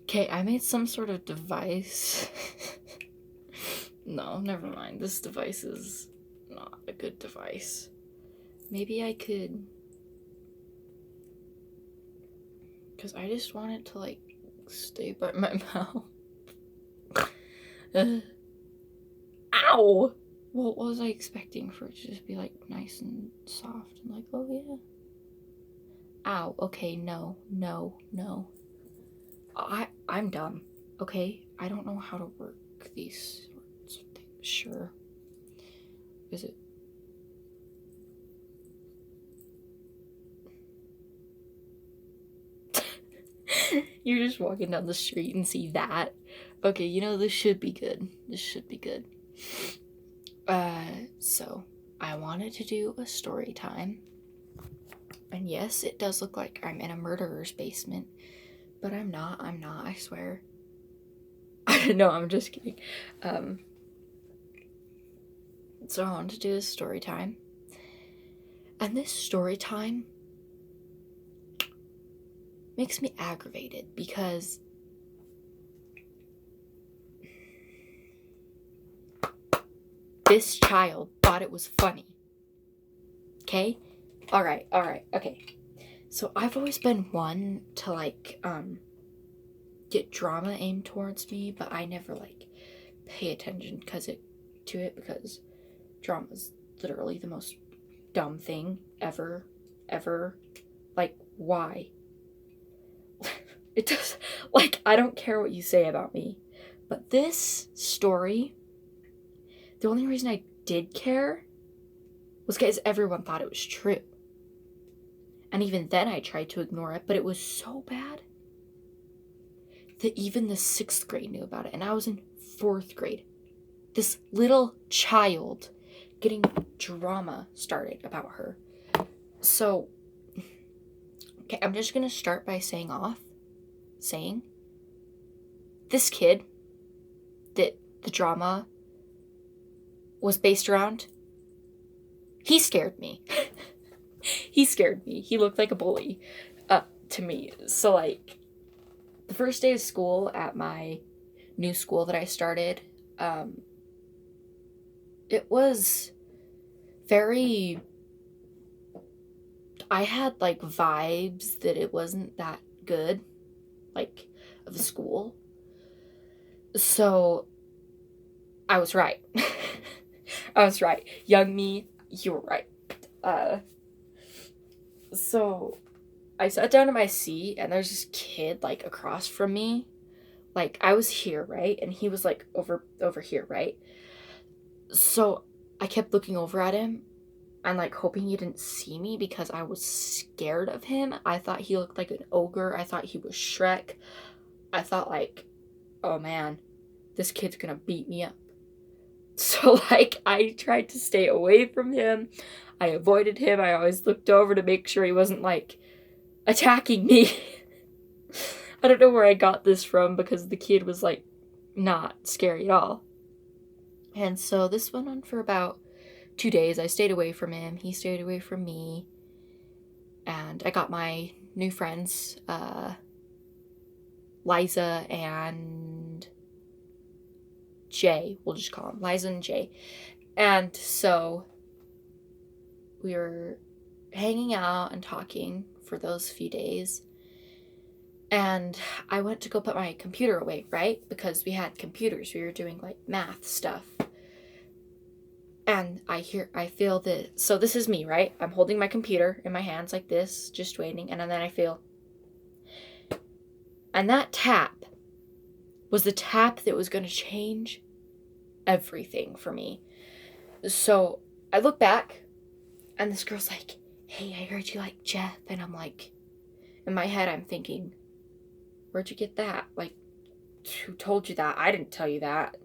Okay, I made some sort of device. No, never mind. This device is not a good device. Maybe I could... Because I just want it to, like, stay by my mouth. Ow! What was I expecting for it to just be, like, nice and soft and like, oh yeah. Ow, okay, no. I'm dumb, okay? I don't know how to work these sorts of things. Sure. Is it? You're just walking down the street and see that. Okay, you know, this should be good. So I wanted to do a story time. And yes, it does look like I'm in a murderer's basement. But I'm not, I swear. No, I'm just kidding. So I wanted to do a story time. And this story time makes me aggravated because this child thought it was funny. Okay? Alright, okay. So I've always been one to, like, get drama aimed towards me, but I never, like, pay attention to it because drama is literally the most dumb thing ever. Like, why? It does, like, I don't care what you say about me, but this story, the only reason I did care was because everyone thought it was true. And even then I tried to ignore it, but it was so bad that even the 6th grade knew about it, and I was in 4th grade. This little child getting drama started about her. So, okay, I'm just gonna start by saying this kid that the drama was based around, he scared me. He looked like a bully to me. So, like, the first day of school at my new school that I started, it was very... I had, like, vibes that it wasn't that good, like, of a school. So, I was right. Young me, you were right. So, I sat down in my seat, and there's this kid, like, across from me. Like, I was here, right? And he was, like, over here, right? So, I kept looking over at him and, like, hoping he didn't see me because I was scared of him. I thought he looked like an ogre. I thought he was Shrek. I thought, like, oh, man, this kid's gonna beat me up. So, like, I tried to stay away from him. I avoided him. I always looked over to make sure he wasn't, like, attacking me. I don't know where I got this from because the kid was, like, not scary at all. And so this went on for about 2 days. I stayed away from him. He stayed away from me. And I got my new friends, Liza and Jay. We'll just call them Liza and Jay. And so we were hanging out and talking for those few days. And I went to go put my computer away, right? Because we had computers. We were doing, like, math stuff. And I feel that, so this is me, right? I'm holding my computer in my hands like this, just waiting. And then I feel, and that tap was the tap that was going to change everything for me. So I look back, and this girl's like, hey, I heard you like Jeff. And I'm like, in my head, I'm thinking, where'd you get that? Like, who told you that? I didn't tell you that.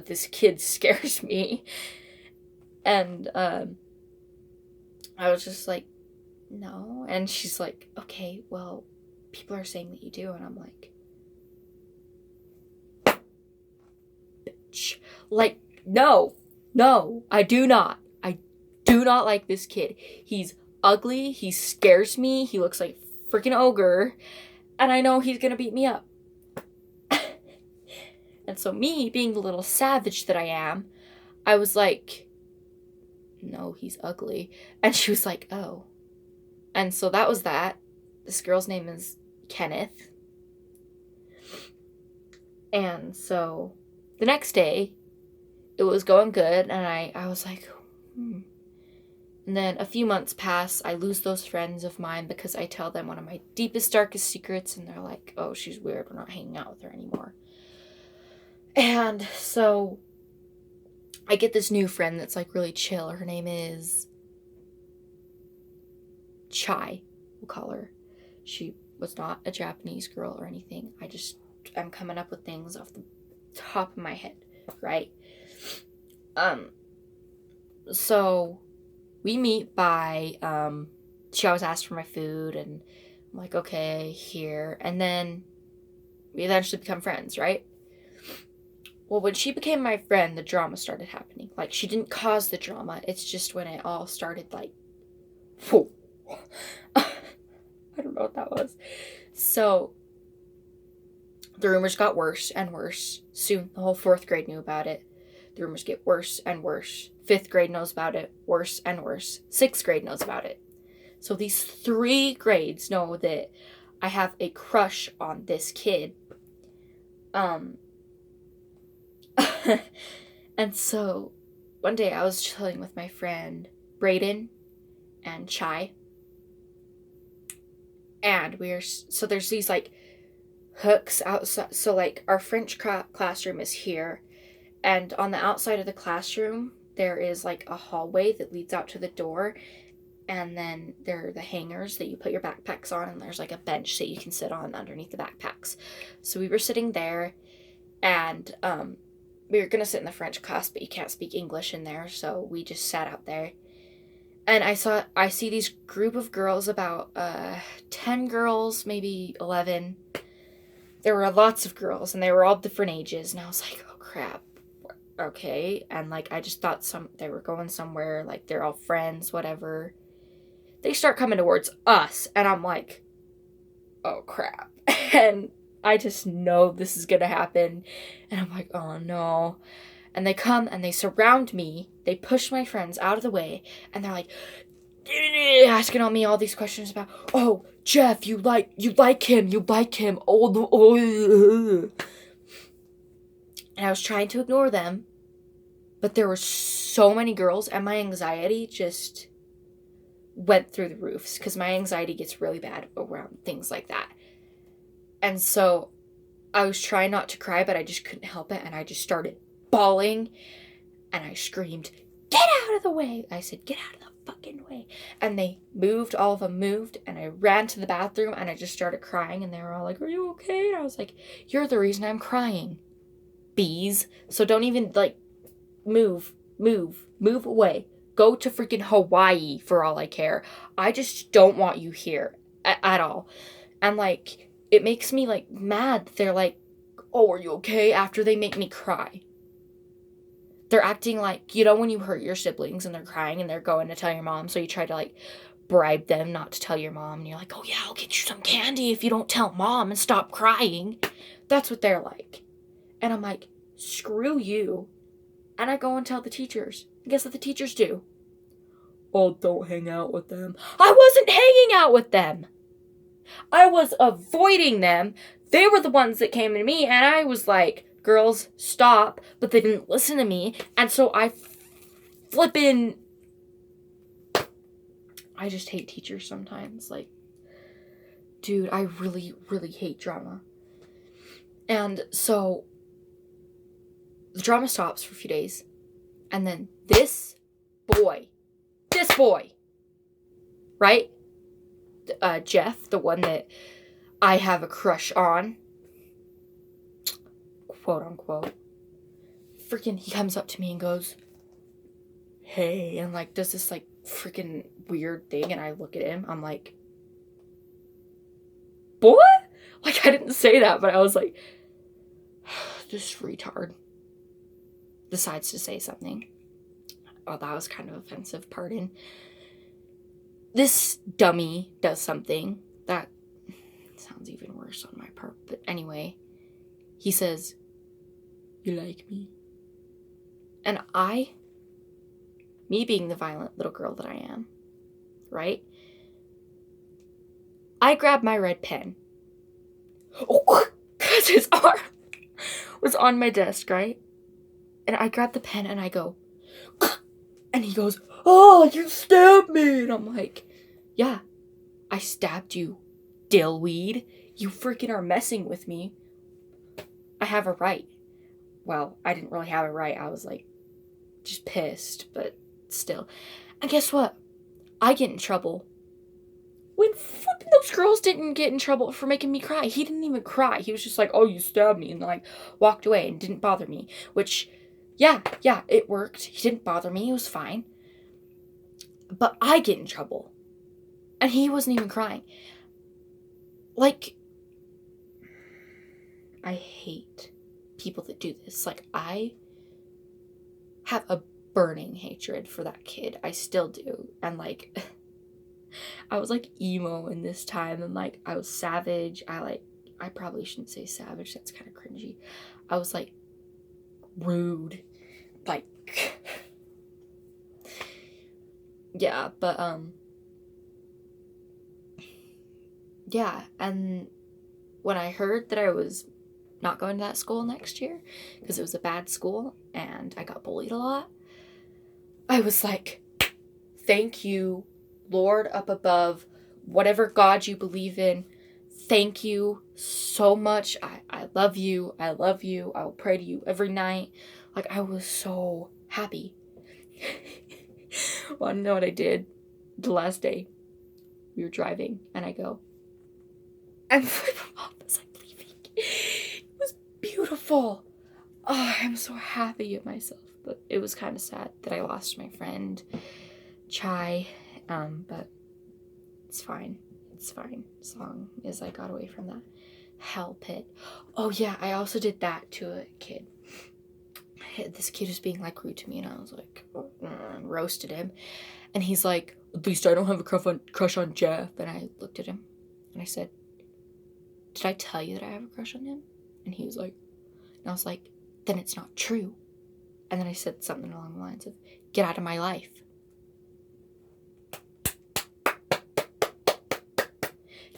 This kid scares me. And I was just like, no. And she's like, okay, well, people are saying that you do. And I'm like, bitch. Like, no, I do not. I do not like this kid. He's ugly. He scares me. He looks like freaking ogre. And I know he's gonna beat me up. And so me, being the little savage that I am, I was like, no, he's ugly. And she was like, oh. And so that was that. This girl's name is Kenneth. And so the next day, it was going good, and I was like, And then a few months pass, I lose those friends of mine because I tell them one of my deepest, darkest secrets, and they're like, oh, she's weird, we're not hanging out with her anymore. And so I get this new friend that's like really chill. Her name is Chai, we'll call her. She was not a Japanese girl or anything. I'm coming up with things off the top of my head, right? So we meet by, she always asks for my food, and I'm like, okay, here. And then we eventually become friends, right? Well, when she became my friend, the drama started happening. Like, she didn't cause the drama. It's just when it all started, like, whoa. I don't know what that was. So the rumors got worse and worse. Soon, the whole 4th grade knew about it. The rumors get worse and worse. 5th grade knows about it. Worse and worse. 6th grade knows about it. So these 3 grades know that I have a crush on this kid. And so one day I was chilling with my friend Brayden and Chai. And so there's these like hooks outside. So like our French classroom is here. And on the outside of the classroom, there is like a hallway that leads out to the door. And then there are the hangers that you put your backpacks on. And there's like a bench that you can sit on underneath the backpacks. So we were sitting there, and we were going to sit in the French class, but you can't speak English in there. So we just sat out there. And I see these group of girls, about 10 girls, maybe 11. There were lots of girls, and they were all different ages. And I was like, oh, crap. Okay. And like, I just thought they were going somewhere, like they're all friends, whatever. They start coming towards us, and I'm like, oh crap. And I just know this is gonna happen, and I'm like, oh no. And they come and they surround me, they push my friends out of the way, and they're like asking on me all these questions about, oh, Jeff, you like him, oh. And I was trying to ignore them, but there were so many girls, and my anxiety just went through the roofs, because my anxiety gets really bad around things like that. And so I was trying not to cry, but I just couldn't help it, and I just started bawling, and I screamed, get out of the way. I said, get out of the fucking way. And they moved, all of them moved, and I ran to the bathroom, and I just started crying, and they were all like, are you okay? And I was like, you're the reason I'm crying, bees. So don't even, like, move away. Go to freaking Hawaii for all I care. I just don't want you here at all. And, like, it makes me, like, mad. They're like, oh, are you okay? After they make me cry. They're acting like, you know, when you hurt your siblings and they're crying and they're going to tell your mom, so you try to, like, bribe them not to tell your mom, and you're like, oh, yeah, I'll get you some candy if you don't tell mom and stop crying. That's what they're like. And I'm like, screw you. And I go and tell the teachers. And guess what the teachers do? Oh, don't hang out with them. I wasn't hanging out with them. I was avoiding them. They were the ones that came to me, and I was like, girls, stop. But they didn't listen to me, and so I just hate teachers sometimes. Like, dude, I really, really hate drama. And so the drama stops for a few days, and then this boy, right? Jeff, the one that I have a crush on, quote unquote, freaking, he comes up to me and goes, hey, and like does this like freaking weird thing, and I look at him, I'm like, boy? Like, I didn't say that, but I was like, this retard decides to say something. Oh, that was kind of offensive, pardon. This dummy does something that sounds even worse on my part, but anyway, he says, You like me? And me being the violent little girl that I am, right? I grabbed my red pen. Oh, because his arm was on my desk, right? And I grabbed the pen and I go, and he goes, oh, you stabbed me. And I'm like, yeah, I stabbed you, dillweed. You freaking are messing with me. I have a right. Well, I didn't really have a right. I was like, just pissed, but still. And guess what? I get in trouble. When flipping those girls didn't get in trouble for making me cry. He didn't even cry. He was just like, oh, you stabbed me. And like walked away and didn't bother me. Which, yeah, it worked. He didn't bother me. It was fine. But I get in trouble. And he wasn't even crying. Like, I hate people that do this. Like, I have a burning hatred for that kid. I still do. And like, I was like emo in this time, and like I was savage. I probably shouldn't say savage, that's kind of cringy. I was like rude. Like yeah, but yeah, and when I heard that I was not going to that school next year because it was a bad school and I got bullied a lot, I was like, thank you, Lord up above, whatever God you believe in, thank you so much. I love you. I love you. I will pray to you every night. Like, I was so happy. Well, I know what I did the last day. We were driving and I go, I'm flipping off as I'm leaving. It was beautiful. Oh, I'm so happy at myself. But it was kind of sad that I lost my friend, Chai. But it's fine. It's fine. As long as I got away from that hell pit. Oh yeah, I also did that to a kid. This kid was being like rude to me and I was like, roasted him. And he's like, at least I don't have a crush on Jeff. And I looked at him and I said, did I tell you that I have a crush on him? And he was like, and I was like, then it's not true. And then I said something along the lines of, get out of my life.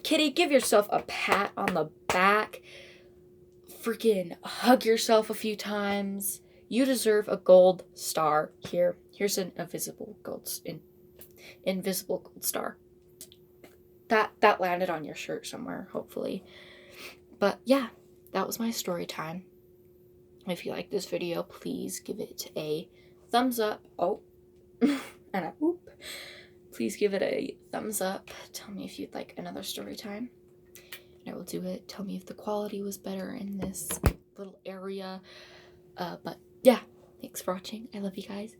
Kitty, give yourself a pat on the back. Freaking hug yourself a few times. You deserve a gold star. Here's an invisible gold star. That landed on your shirt somewhere, hopefully. But yeah, that was my story time. If you like this video, please give it a thumbs up. Oh, and a whoop. Please give it a thumbs up. Tell me if you'd like another story time. And I will do it. Tell me if the quality was better in this little area. But yeah, thanks for watching. I love you guys.